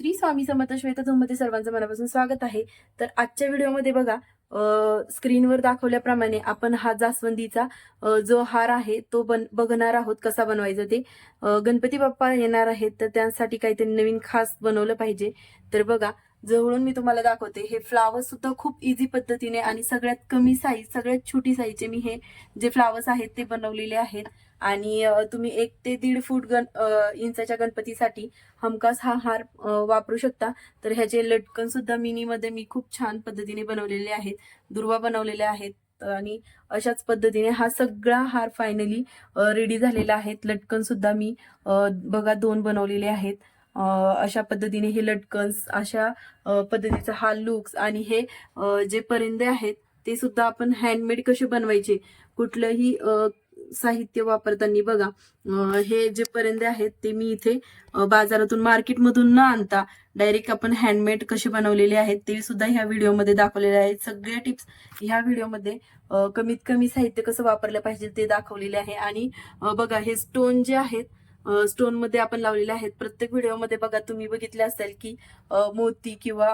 श्री स्वामी समर्थ श्वेतधूममध्ये सर्वांचं मनापासून स्वागत आहे. तर आजच्या व्हिडिओमध्ये बघा, स्क्रीनवर दाखवल्याप्रमाणे आपण हा जास्वंदीचा जो हार आहे तो बघणार आहोत कसा बनवायचा ते. गणपती बाप्पा येणार आहेत तर त्यासाठी काहीतरी नवीन खास बनवलं पाहिजे. तर बघा, जवळून मी तुम्हाला दाखवते. हे फ्लावर्स सुद्धा खूप इझी पद्धतीने आणि सगळ्यात कमी साईज, सगळ्यात छोटी साईजचे मी हे जे फ्लावर्स आहेत ते बनवलेले आहेत. आणि तुम्ही 1 ते 1.5 फूट इंचाच्या गणपतीसाठी हमखास हा हार वापरू शकता. तर ह्याचे लटकन सुद्धा मिनीमध्ये मी खूप छान पद्धतीने बनवलेले आहेत, दुर्वा बनवलेल्या आहेत. आणि अशाच पद्धतीने हा सगळा हार फायनली रेडी झालेला आहे. लटकन सुद्धा मी बघा 2 बनवलेले आहेत. अशा पद्धतीने हे लटकन्स, अशा पद्धतीचा हा लुक्स आणि हे जे परिंदे आहेत ते सुद्धा आपण हँडमेड कसे बनवायचे, कुठलंही साहित्य वापरताना बघा, हे जे परिंदे आहेत ते मी इथे बाजारातून, मार्केटमधून न आणता डायरेक्ट आपण हँडमेड कसे बनवलेले आहेत ते सुद्धा ह्या व्हिडिओमध्ये दाखवलेले आहेत. सगळ्या टिप्स ह्या व्हिडिओमध्ये कमीत कमी साहित्य कसं वापरलं पाहिजे ते दाखवलेले आहे. आणि बघा, हे स्टोन जे आहेत, स्टोन मध्ये आपण लावलेले आहेत. प्रत्येक व्हिडिओमध्ये बघा तुम्ही बघितले असेल की मोती किंवा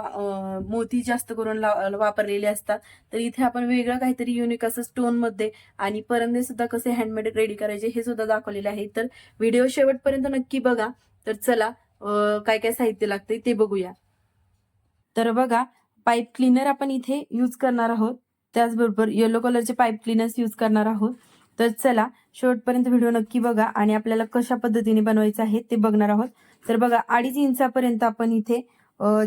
मोती जास्त करून वापरलेले असतात. तर इथे आपण वेगळं काहीतरी युनिक असं स्टोन मध्ये आणि परंदे सुद्धा कसे हँडमेड रेडी करायचे हे सुद्धा दाखवलेले आहे. तर व्हिडिओ शेवटपर्यंत नक्की बघा. तर चला, काय काय साहित्य लागते ते बघूया. तर बघा, पाईप क्लीनर आपण इथे यूज करणार आहोत. त्याचबरोबर येलो कलरचे पाईप क्लीनर्स यूज करणार आहोत. तर चला, शेवटपर्यंत व्हिडिओ नक्की बघा आणि आपल्याला कशा पद्धतीने बनवायचं आहे ते बघणार आहोत. तर बघा, 2.5 इंचापर्यंत आपण इथे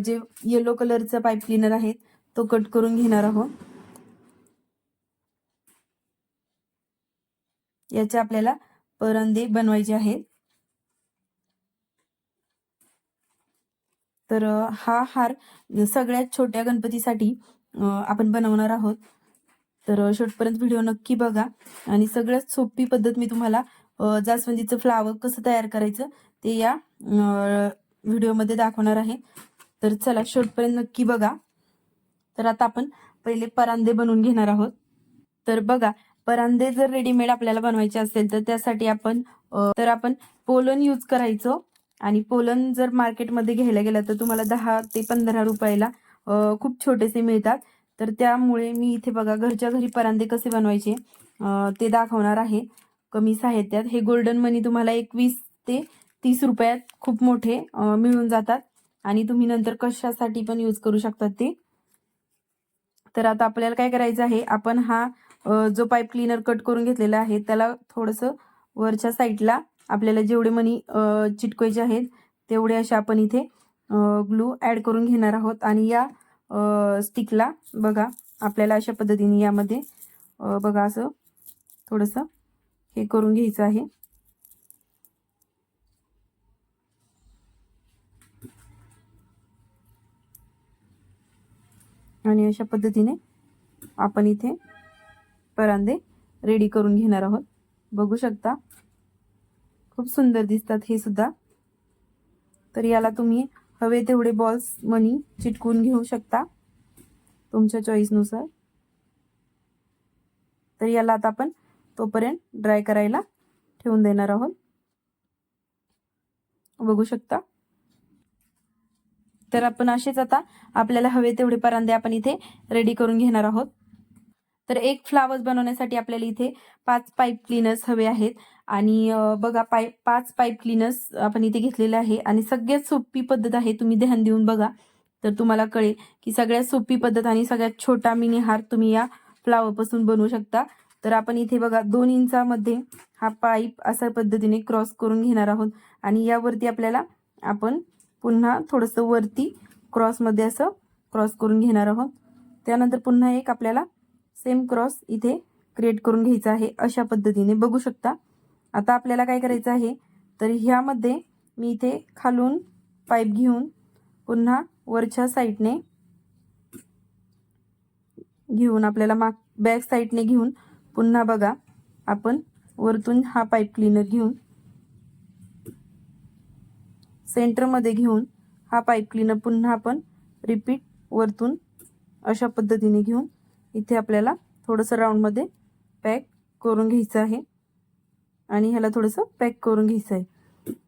जे येलो कलरचा पाईप क्लीनर आहे तो कट करून घेणार आहोत. याचे आपल्याला परंदे बनवायचे आहेत. तर हा हार सगळ्यात छोट्या गणपतीसाठी आपण बनवणार आहोत. तर शेवटपर्यंत व्हिडिओ नक्की बघा आणि सगळ्यात सोपी पद्धत मी तुम्हाला जास्वंदीचं फ्लावर कसं तयार करायचं ते या व्हिडिओमध्ये दाखवणार आहे. तर चला, शेवटपर्यंत नक्की बघा. तर आता आपण पहिले परांदे बनवून घेणार आहोत. तर बघा, परांदे जर रेडीमेड आपल्याला बनवायचे असेल तर त्यासाठी आपण पोलन यूज करायचो. आणि पोलन जर मार्केटमध्ये घ्यायला गेला तर तुम्हाला 10 ते 15 रुपयाला खूप छोटेसे मिळतात. तर त्यामुळे मी इथे बघा, घरच्या घरी परांदे कसे बनवायचे ते दाखवणार आहे कमी साहित्यात. हे गोल्डन मनी तुम्हाला 21 ते 30 रुपयात खूप मोठे मिळून जातात आणि तुम्ही नंतर कशासाठी पण यूज करू शकता ते. तर आता आपल्याला काय करायचं आहे, आपण हा जो पाईप क्लीनर कट करून घेतलेला आहे त्याला थोडंसं वरच्या साईडला आपल्याला जेवढे मनी चिटकवायचे आहेत तेवढे असे आपण इथे ग्लू ऍड करून घेणार आहोत. आणि या स्टिकला बघा, आपल्याला अशा पद्धतीने यामध्ये बघा असं थोडंसं हे करून घ्यायचं आहे. आणि अशा पद्धतीने आपण इथे परांदे रेडी करून घेणार आहोत. बघू शकता, खूप सुंदर दिसतात हे सुद्धा. तर याला तुम्ही हवे तेवढे बॉल्स मनी चिटकवून घेऊ शकता तुमच्या चॉईसनुसार. तर याला आता आपण तोपर्यंत ड्राय करायला ठेवून देणार आहोत. बघू शकता. तर आपण असेच आता आपल्याला हवे तेवढे परांदे आपण इथे रेडी करून घेणार आहोत. तर एक फ्लावर्स बनवण्यासाठी आपल्याला इथे 5 पाईप क्लीनर्स हवे आहेत. आणि बघा, 5 पाईप क्लीनर्स आपण इथे घेतलेले आहे. आणि सगळ्यात सोपी पद्धत आहे, तुम्ही ध्यान देऊन बघा तर तुम्हाला कळेल की सगळ्यात सोपी पद्धत आणि सगळ्यात छोटा मिनी हार तुम्ही या फ्लावर पासून बनवू शकता. तर आपण इथे बघा 2 इंचामध्ये हा पाईप अशा पद्धतीने क्रॉस करून घेणार आहोत. आणि यावरती आपण पुन्हा थोडंसं वरती क्रॉसमध्ये असं क्रॉस करून घेणार आहोत. त्यानंतर पुन्हा एक आपल्याला सेम क्रॉस इथे क्रिएट करून घ्यायचा आहे अशा पद्धतीने. बघू शकता. आता आपल्याला काय करायचं आहे, तर ह्यामध्ये मी इथे खालून पाईप घेऊन पुन्हा वरच्या साईडने घेऊन आपल्याला बॅक साईडने घेऊन पुन्हा बघा, आपण वरतून हा पाईप क्लीनर घेऊन सेंटरमध्ये घेऊन हा पाईप क्लीनर पुन्हा आपण रिपीट वरतून अशा पद्धतीने घेऊन इथे आपल्याला थोडंसं राऊंडमध्ये पॅक करून घ्यायचं आहे. आणि ह्याला थोडंसं पॅक करून घ्यायचं आहे.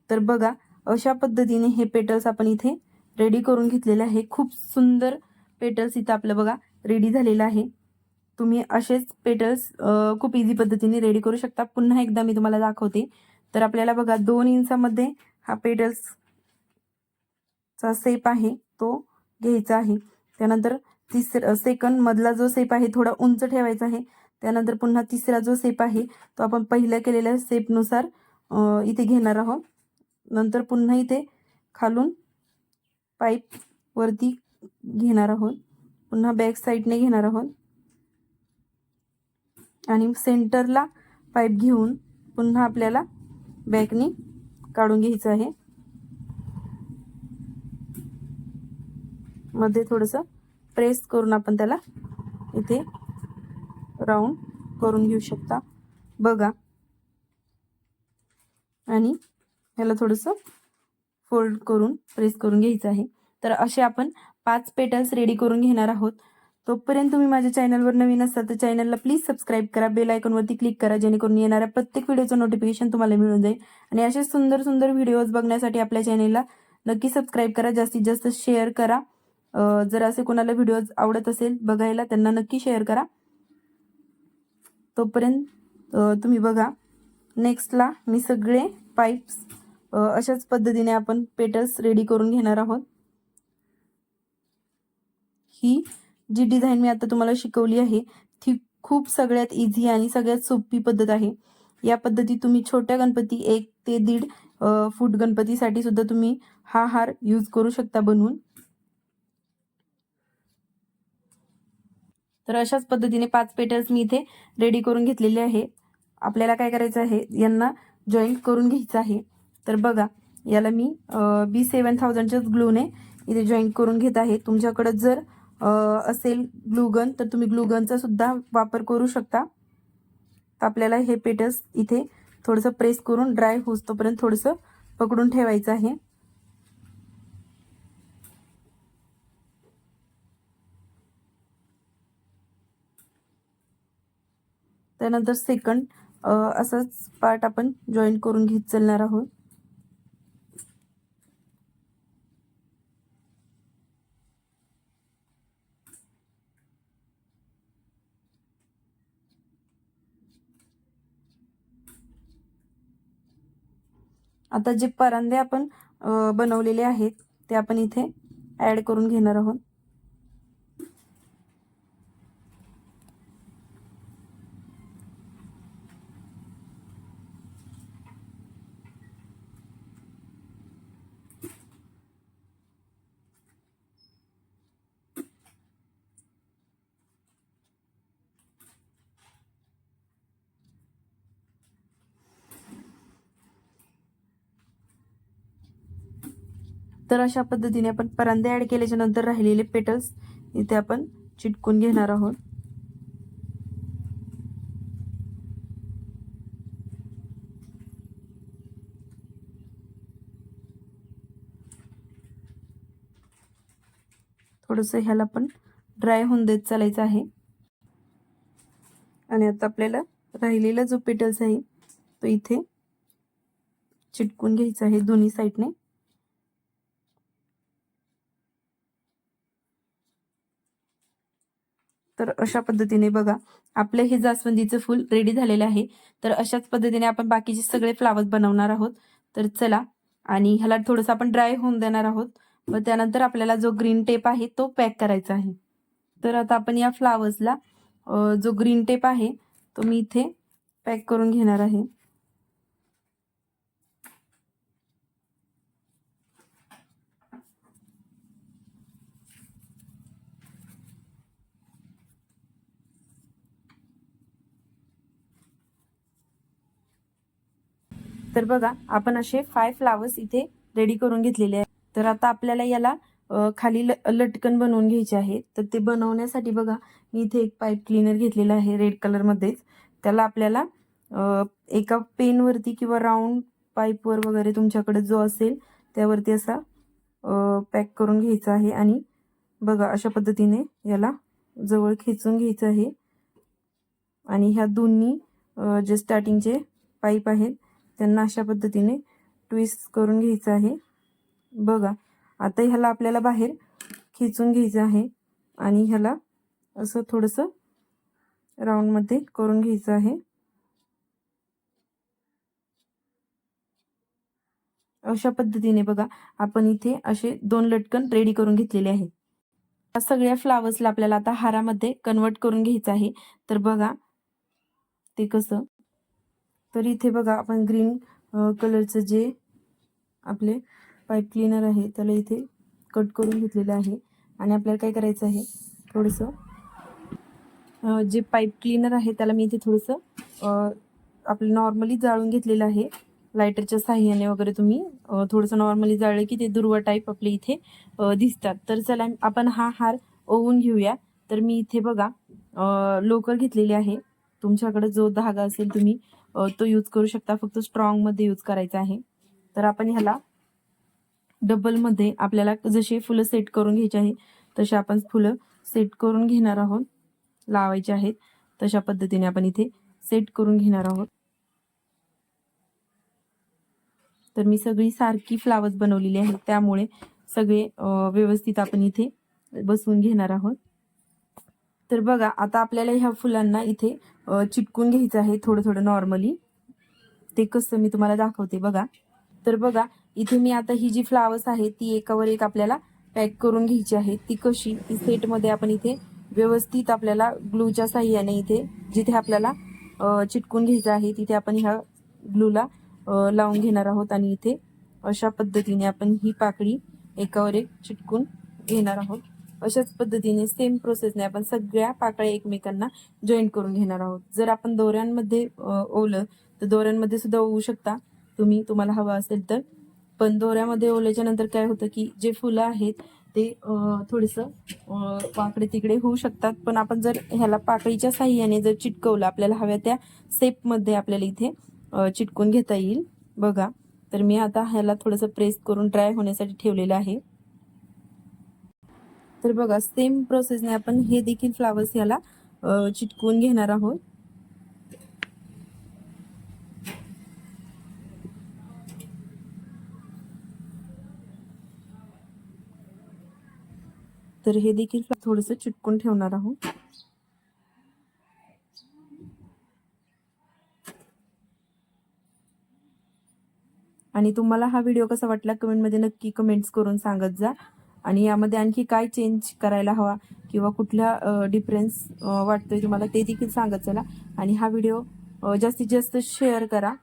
तर बघा, अशा पद्धतीने हे पेटल्स आपण इथे रेडी करून घेतलेले आहे। खूप सुंदर पेटल्स इथं आपलं बघा रेडी झालेलं आहे। तुम्ही असेच पेटल्स खूप इझी पद्धतीने रेडी करू शकता। पुन्हा एकदा मी तुम्हाला दाखवते। तर आपल्याला बघा 2 इंचामध्ये हा पेटल्सचा शेप आहे तो घ्यायचा आहे। त्यानंतर सेकंड मधला जो शेप आहे थोडा उंच ठेवायचा आहे। त्यानंतर पुन्हा तिसरा जो शेप आहे तो आपण पहिल्या केलेल्या शेपनुसार इथे घेणार आहोत। नंतर पुन्हा इथे खालून पाईप वरती घेणार आहोत। पुन्हा बॅक साईडने घेणार आहोत आणि सेंटरला पाईप घेऊन पुन्हा आपल्याला बॅकनी काढून घ्यायचं आहे। मध्ये थोडंसं प्रेस करून आपण त्याला इथे राऊंड करून घेऊ शकता बघा। आणि याला थोडंसं फोल्ड करून प्रेस करून घ्यायचं आहे। तर असे आपण 5 पेटल्स रेडी करून घेणार आहोत। तोपर्यंत तुम्ही माझ्या चॅनलवर नवीन असाल तर चॅनलला प्लीज सबस्क्राईब करा, बेल आयकॉनवरती क्लिक करा, जेणेकरून येणाऱ्या प्रत्येक व्हिडिओचं नोटिफिकेशन तुम्हाला मिळून जाईल। आणि असे सुंदर सुंदर व्हिडिओज बघण्यासाठी आपल्या चॅनलला नक्की सबस्क्राईब करा, जास्तीत जास्त शेअर करा। जर असे कोणाला व्हिडिओज आवडत असेल बघायला त्यांना नक्की शेअर करा। तोपर्यंत तुम्ही बघा नेक्स्टला मी सगळे पाईप्स अशाच पद्धतीने आपण पेटल्स रेडी करून घेणार आहोत। ही जी डिझाइन मी आता तुम्हाला शिकवली आहे ती खूप सगळ्यात इझी आणि सगळ्यात सोपी पद्धत आहे। या पद्धती तुम्ही छोट्या गणपती 1 ते 1.5 फूट गणपतीसाठी सुद्धा तुम्ही हा हार यूज करू शकता बनवून। तर अशाच पद्धतीने 5 पेटल्स मी इथे रेडी करून घेतलेले आहे। आपल्याला काय करायचं आहे यांना जॉईंट करून घ्यायचं आहे। तर बघा याला मी B7000च्या ग्लूने इथे जॉईंट करून घेत आहे। तुमच्याकडे जर असेल ग्लूगन तर तुम्ही ग्लूगनचा सुद्धा वापर करू शकता। तर आपल्याला हे पेटल्स इथे थोडंसं प्रेस करून ड्राय होईस्तोपर्यंत थोडंसं पकडून ठेवायचं आहे। त्यानंतर सेकंड असाच पार्ट आपण जॉईन करून घेत चालणार आहोत। आता जे परांदे आपण बनवलेले आहेत ते आपण इथे ऍड करून घेणार आहोत। तर अशा पद्धतीने आपण परांदे ऍड केल्याच्या नंतर राहिलेले पेटल्स इथे आपण चिटकून घेणार आहोत। थोडंसं ह्याला पण ड्राय होऊन देत चालायचं आहे। आणि आता आपल्याला राहिलेला जो पेटल्स आहे तो इथे चिटकून घ्यायचा आहे दोन्ही साइडने। तर अशा पद्धतीने बघा आपले हे जास्वंदीचं फूल रेडी झालेले आहे। तर अशाच पद्धतीने आपण बाकीचे सगळे फ्लावर्स बनवणार आहोत। तर चला आणि ह्याला थोडंसं आपण ड्राय होऊन देणार आहोत। मग त्यानंतर आपल्याला जो ग्रीन टेप आहे तो पॅक करायचा आहे। तर आता आपण या फ्लावर्सला जो ग्रीन टेप आहे तो मी इथे पॅक करून घेणार आहे। तर बघा आपण असे 5 फ्लावर्स इथे रेडी करून घेतलेले आहेत। तर आता आपल्याला याला खाली लटकन बनवून घ्यायचे आहे। तर ते बनवण्यासाठी बघा मी इथे एक पाईप क्लीनर घेतलेला आहे रेड कलर मध्येच। त्याला आपल्याला एका पेन वरती किंवा राऊंड पाईप वर वगैरे तुमच्याकडे जो असेल त्यावरती असा पॅक करून घ्यायचा आहे। आणि बघा अशा पद्धतीने याला जवळ खेचून घ्यायचं आहे। आणि ह्या दोन्ही जे स्टार्टिंगचे पाईप आहेत त्यांना अशा पद्धतीने ट्विस्ट करून घ्यायचं आहे बघा। आता ह्याला आपल्याला बाहेर खेचून घ्यायचं आहे आणि ह्याला असं थोडंसं राऊंडमध्ये करून घ्यायचं आहे. अशा पद्धतीने बघा आपण इथे असे 2 लटकन रेडी करून घेतलेले आहेत. या सगळ्या फ्लावर्सला आपल्याला आता हारामध्ये कन्वर्ट करून घ्यायचं आहे. तर बघा ते कसं, तर इथे बघा आपण ग्रीन कलरचं जे आपले पाईप क्लीनर आहे त्याला इथे कट करून घेतलेलं आहे. आणि आपल्याला काय करायचं आहे, थोडंसं जे पाईप क्लीनर आहे त्याला मी इथे थोडंसं आपलं नॉर्मली जाळून घेतलेलं आहे. लायटरच्या साहाय्याने वगैरे तुम्ही थोडंसं नॉर्मली जाळलं की ते दुर्वा टाईप आपले इथे दिसतात. तर चला आपण हा हार ओवून घेऊया. तर मी इथे बघा लोकर घेतलेली आहे. तुमच्याकडे जो धागा असेल तुम्ही तो यूज करू शकता, फक्त स्ट्रॉंगमध्ये यूज करायचा आहे. तर आपण ह्याला डबलमध्ये आपल्याला जशी फुलं सेट करून घ्यायची आहे तशी आपण फुलं सेट करून घेणार आहोत, लावायचे आहेत. तशा पद्धतीने आपण इथे सेट करून घेणार आहोत. तर मी सगळी सारखी फ्लावर्स बनवलेली आहेत, त्यामुळे सगळे व्यवस्थित आपण इथे बसवून घेणार आहोत. तर बघा आता आपल्याला ह्या फुलांना इथे चिटकून घ्यायचं आहे थोडं थोडं नॉर्मली. ते कसं मी तुम्हाला दाखवते बघा. तर बघा इथे मी आता ही जी फ्लावर्स आहे ती एकावर एक आपल्याला पॅक करून घ्यायची आहे. ती कशी, ती सेटमध्ये आपण इथे व्यवस्थित आपल्याला ग्लूच्या साह्याने इथे जिथे आपल्याला चिटकून घ्यायचं आहे तिथे आपण ह्या ग्लूला लावून घेणार आहोत. आणि इथे अशा पद्धतीने आपण ही पाकळी एकावर एक चिटकून घेणार आहोत. अशाच पद्धतीने सेम प्रोसेसने आपण सगळ्या पाकळ्या एकमेकांना जॉईंट करून घेणार आहोत. जर आपण दोऱ्यांमध्ये ओवलं तर दोऱ्यांमध्ये सुद्धा ओवू शकता तुम्ही, तुम्हाला हवं असेल तर. पण दोऱ्यामध्ये ओवल्याच्या नंतर काय होतं की जे फुलं आहेत ते थोडंसं वाकडे तिकडे होऊ शकतात. पण आपण जर ह्याला पाकळीच्या साह्याने जर चिटकवलं, आपल्याला हव्या त्या शेपमध्ये आपल्याला इथे चिटकून घेता येईल. बघा तर मी आता ह्याला थोडंसं प्रेस करून ड्राय होण्यासाठी ठेवलेलं आहे. तर बघा सेम प्रोसेसने आपण हे देखील फ्लावर्स याला चिटकवून घेणार आहोत. तर हे देखील थोडंसं चिटकून ठेवणार आहोत. आणि तुम्हाला हा व्हिडिओ कसा वाटला कमेंटमध्ये नक्की कमेंट्स करून सांगत जा. आणि यामध्ये आणखी काय चेंज करायला हवा किंवा कुठला डिफरन्स वाटतोय तुम्हाला ते देखील सांगत चला. आणि हा व्हिडिओ जास्तीत जास्त शेअर करा.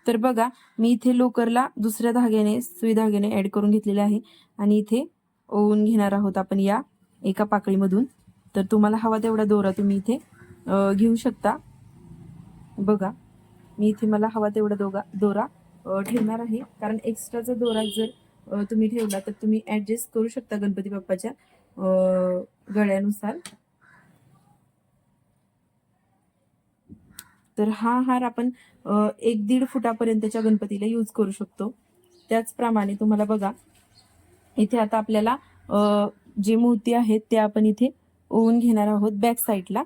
तर बघा मी इथे लोकरला दुसऱ्या धाग्याने सुई धाग्याने ऍड करून घेतलेले आहे आणि इथे ओवून घेणार आहोत आपण या एका पाकळीमधून. तर तुम्हाला हवा तेवढा दोरा तुम्ही इथे घेऊ शकता. बघा मी इथे मला हवा तेवढा दोरा ठेवणार आहे, कारण एक्स्ट्राचा दोरा जर तुम्ही ठेवला तर तुम्ही ऍडजस्ट करू शकता गणपती बाप्पाच्या गळ्यानुसार. तर हा हार आपण 1-1.5 फुटापर्यंतच्या गणपतीला यूज करू शकतो. त्याचप्रमाणे तुम्हाला बघा इथे आता आपल्याला जे मोती आहेत ते आपण इथे ओवून घेणार आहोत बॅक साईडला.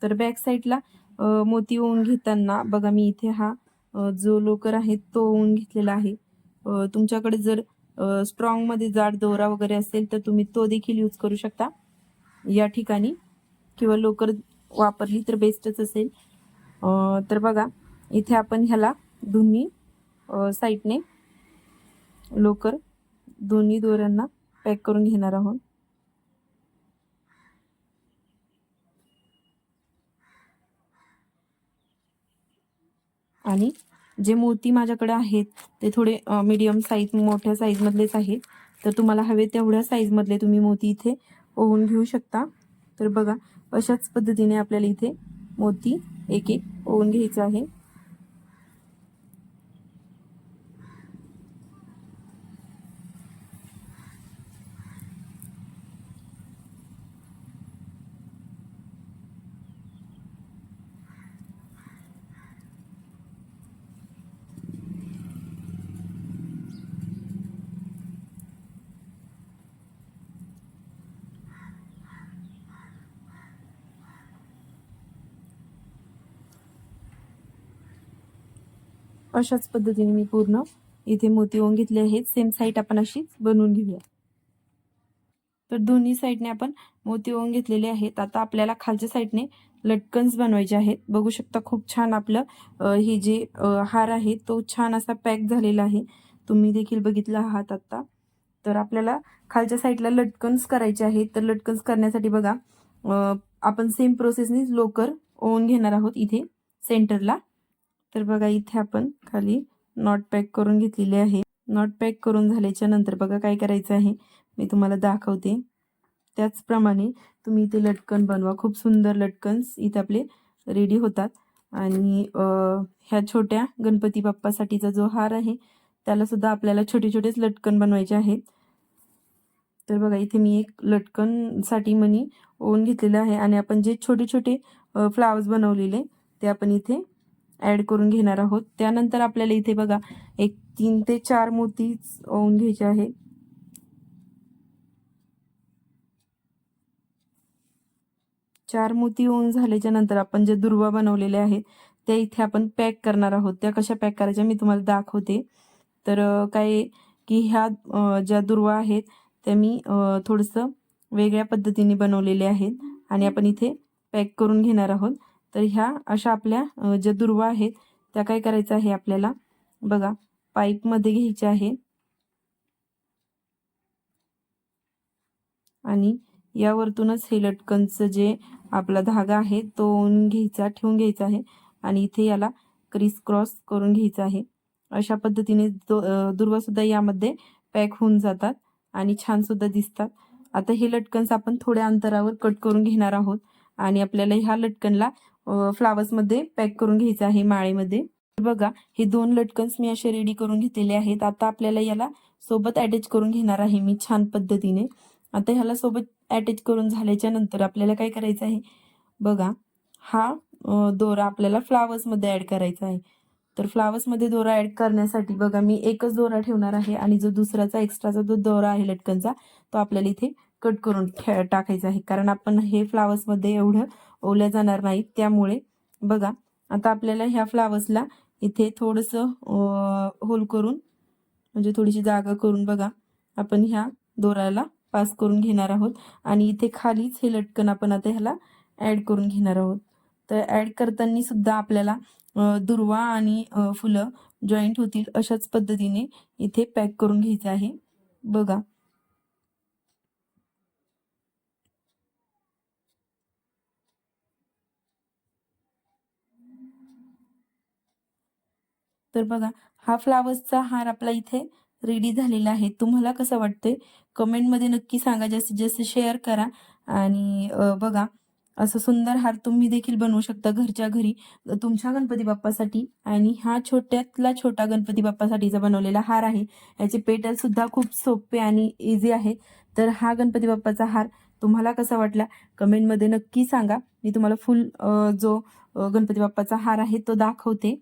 तर बॅक साईडला मोती ओवून घेताना बघा मी इथे हा जो लोकर आहे तो ओवून घेतलेला आहे. तुमच्याकडे जर स्ट्रॉंग मध्ये जाड दोरा वगैरे असेल तर तुम्ही तो देखील यूज करू शकता या ठिकाणी, किंवा लोकर वापरली तर बेस्टच असेल. तर बघा इथे आपण ह्याला दोन्ही साईडने लोकर दोन्ही दोऱ्यांना पॅक करून घेणार आहोत. आणि जे मोती माझ्याकडे आहेत ते थोडे मीडियम साईज मोठ्या साईज मधलेच आहेत. तर तुम्हाला हवे तेवढ्या साईज मधले तुम्ही मोती इथे ओवून घेऊ शकता. तर बघा अशाच पद्धतीने आपल्याला इथे मोती एक एक ओवून घ्यायचं आहे. अशाच पद्धतीने मी पूर्ण इथे मोती ओवून घेतले आहेत. सेम साईड आपण अशीच बनवून घेऊया. तर दोन्ही साईडने आपण मोती ओवून घेतलेले आहेत. आता आपल्याला खालच्या साईडने लटकन्स बनवायचे आहेत. बघू शकता खूप छान आपलं हे जे हार आहे तो छान असा पॅक झालेला आहे. तुम्ही देखील बघितला आहात आता. तर आपल्याला खालच्या साईडला लटकन्स करायचे आहेत. तर लटकन्स करण्यासाठी बघा आपण सेम प्रोसेसने लोकर ओवून घेणार आहोत इथे सेंटरला. तर बघा इथे आपण खाली नॉट पॅक करून घेतलेले आहे. नॉट पॅक करून झाल्याच्या नंतर बघा काय करायचं आहे मी तुम्हाला दाखवते. त्याचप्रमाणे तुम्ही इथे लटकन बनवा. खूप सुंदर लटकन्स इथे आपले रेडी होतात. आणि ह्या छोट्या गणपती बाप्पासाठीचा जो हार आहे त्याला सुद्धा आपल्याला छोटे छोटेच लटकन बनवायचे आहेत. तर बघा इथे मी एक लटकनसाठी मणी ओवून घेतलेलं आहे आणि आपण जे छोटे छोटे फ्लावर्स बनवलेले ते आपण इथे ॲड करून घेणार आहोत. त्यानंतर आपल्याला इथे बघा एक 3 ते 4 मोती ओवून घ्यायचे आहे. चार मोती ओवून झाल्याच्या नंतर आपण जे दुर्वा बनवलेले आहेत त्या इथे आपण पॅक करणार आहोत. त्या कशा पॅक करायच्या मी तुम्हाला दाखवते. तर काय की ह्या ज्या दुर्वा आहेत त्या मी थोडंसं वेगळ्या पद्धतीने बनवलेले आहेत आणि आपण इथे पॅक करून घेणार आहोत. तर ह्या अशा आपल्या ज्या दुर्वा आहेत त्या काय करायचं आहे आपल्याला बघा पाईपमध्ये घ्यायच्या आहे आणि यावरतूनच हे लटकनचं जे आपला धागा आहे तो घ्यायचा ठेवून घ्यायचा आहे आणि इथे याला क्रिस क्रॉस करून घ्यायचा आहे. अशा पद्धतीने दुर्वा सुद्धा यामध्ये पॅक होऊन जातात आणि छान सुद्धा दिसतात. आता हे लटकन्स आपण थोड्या अंतरावर कट करून घेणार आहोत आणि आपल्याला ह्या लटकनला फ्लावर्समध्ये पॅक करून घ्यायचं आहे माळेमध्ये. बघा हे 2 लटकन्स मी असे रेडी करून घेतलेले आहेत. आता आपल्याला याला सोबत अटॅच करून घेणार आहे मी छान पद्धतीने. आता ह्याला सोबत अटॅच करून झाल्याच्या नंतर आपल्याला काय करायचं आहे बघा हा दोरा आपल्याला फ्लावर्समध्ये ॲड करायचा आहे. तर फ्लावर्समध्ये दोरा ॲड करण्यासाठी बघा मी एकच दोरा ठेवणार आहे आणि जो दुसराचा एक्स्ट्राचा जो दोरा आहे लटकनचा तो आपल्याला इथे कट करून टाकायचा आहे. कारण आपण हे फ्लावर्समध्ये एवढं ओवल्या जाणार नाहीत त्यामुळे. बघा आता आपल्याला ह्या फ्लावर्सला इथे थोडंसं होल करून म्हणजे थोडीशी जागा करून बघा आपण ह्या दोऱ्याला पास करून घेणार आहोत आणि इथे खालीच हे लटकन आपण आता ह्याला ॲड करून घेणार आहोत. तर ॲड करताना सुद्धा आपल्याला दुर्वा आणि फुलं जॉईंट होतील अशाच पद्धतीने इथे पॅक करून घ्यायचं आहे. बघा तर बघा हा फ्लावर्सचा हार आपला इथे रेडी झालेला आहे. तुम्हाला कसं वाटतंय कमेंटमध्ये नक्की सांगा. जास्तीत जास्त शेअर करा आणि बघा असं सुंदर हार तुम्ही देखील बनवू शकता घरच्या घरी तुमच्या गणपती बाप्पासाठी. आणि हा छोट्यातला छोटा गणपती बाप्पासाठीचा बनवलेला हार आहे. याचे पेटल सुद्धा खूप सोपे आणि इझी आहे. तर हा गणपती बाप्पाचा हार तुम्हाला कसा वाटला कमेंटमध्ये नक्की सांगा. मी तुम्हाला फुल जो गणपती बाप्पाचा हार आहे तो दाखवते.